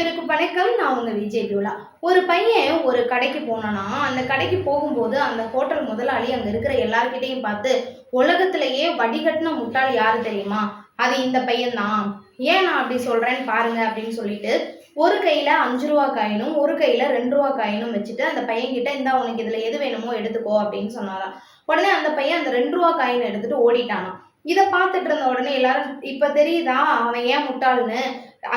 அனைவருக்கும் வணக்கம். நான் உங்க விஜய் பியூலா. ஒரு பையன் ஒரு கடைக்கு போனானா, அந்த கடைக்கு போகும்போது அந்த ஹோட்டல் முதலாளி அங்க இருக்கிற எல்லார்கிட்டையும் பார்த்து, உலகத்திலேயே வடிகட்டின முட்டாள் யாரு தெரியுமா? அது இந்த பையன் தான். ஏன் நான் அப்படி சொல்றேன்னு பாருங்க அப்படின்னு சொல்லிட்டு ஒரு கையில 5 ரூபா காயினும் ஒரு கையில 2 ரூபா காயினும் வச்சுட்டு அந்த பையன் கிட்ட இந்தா உனக்கு இதுல எது வேணுமோ எடுத்துக்கோ அப்படின்னு சொன்னாராம். உடனே அந்த பையன் அந்த 2 ரூபா காயின் எடுத்துட்டு ஓடிட்டானாம். இதை பார்த்துட்டு இருந்த உடனே எல்லாரும் இப்ப தெரியுதா அவன் ஏன் முட்டாள்னு?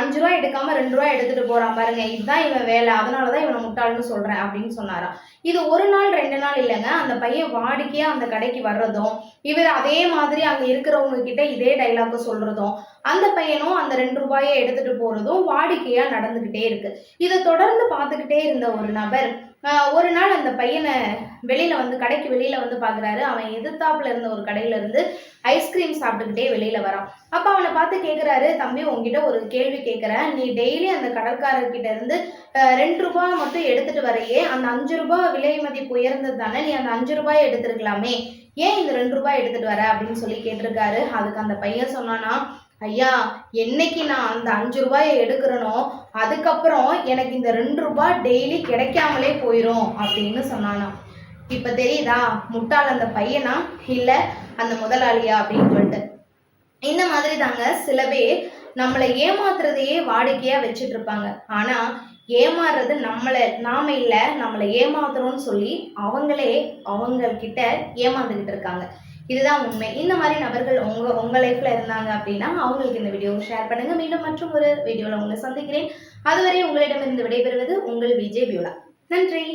5 ரூபா எடுக்காம 2 ரூபா எடுத்துட்டு போறான் பாருங்க, இதுதான் இவன் வேலை, அதனாலதான் இவனை முட்டாள்னு சொல்றேன் அப்படின்னு சொன்னாராம். இது ஒரு நாள் 2 நாள் இல்லைங்க, அந்த பையன் வாடிக்கையா அந்த கடைக்கு வர்றதும் இவர் அதே மாதிரி அங்க இருக்கிறவங்க கிட்ட இதே டைலாக சொல்றதும் அந்த பையனும் அந்த 2 ரூபாயை எடுத்துட்டு போறதும் வாடிக்கையா நடந்துகிட்டே இருக்கு. இதை தொடர்ந்து பார்த்துக்கிட்டே இருந்த ஒரு நபர் ஒரு நாள் அந்த பையனை வெளியில வந்து கடைக்கு வெளியில வந்து பாக்குறாரு. அவன் எதிர்த்தாப்புல இருந்த ஒரு கடையில இருந்து ஐஸ்கிரீம் சாப்பிட்டுக்கிட்டே வெளியில வரான். அப்ப அவனை பார்த்து கேட்கிறாரு, தம்பி உங்ககிட்ட ஒரு கேள்வி கேட்கிறேன், நீ டெய்லி அந்த கடற்காரர்கிட்ட இருந்து 2 ரூபாய் மட்டும் எடுத்துட்டு வரையே, அந்த 5 ரூபாய் விலை மதிப்பு உயர்ந்தது தானே, நீ அந்த 5 ரூபாய் எடுத்திருக்கலாமே, ஏன் இந்த 2 ரூபாய் எடுத்துட்டு வர அப்படின்னு சொல்லி கேட்டிருக்காரு. அதுக்கு அந்த பையன் சொன்னானா, ஐயா என்னைக்கு நான் அந்த 5 ரூபாயை எடுக்கிறனோ அதுக்கப்புறம் எனக்கு இந்த 2 ரூபாய் டெய்லி கிடைக்காமலே போயிரும் அப்படின்னு சொன்னானா. இப்ப தெரியுதா முட்டாள் அந்த பையனா இல்ல அந்த முதலாளியா அப்படின்னு சொல்லிட்டு. இந்த மாதிரி தாங்க சில பேர் நம்மளை ஏமாத்துறதையே வாடிக்கையா வச்சுட்டு இருப்பாங்க. ஆனா ஏமாறுறது நாம இல்ல, நம்மளை ஏமாத்துறோம்னு சொல்லி அவங்க கிட்ட ஏமாந்துகிட்டு இருக்காங்க. இதுதான் உண்மை. இந்த மாதிரி நபர்கள் உங்க லைஃப்ல இருந்தாங்க அப்படின்னா அவங்களுக்கு இந்த வீடியோ ஷேர் பண்ணுங்க. மீண்டும் மற்றும் ஒரு வீடியோல உங்களை சந்திக்கிறேன். அதுவரை உங்களிடமிருந்து விடைபெறுவது உங்கள் விஜய் பியூலா. நன்றி.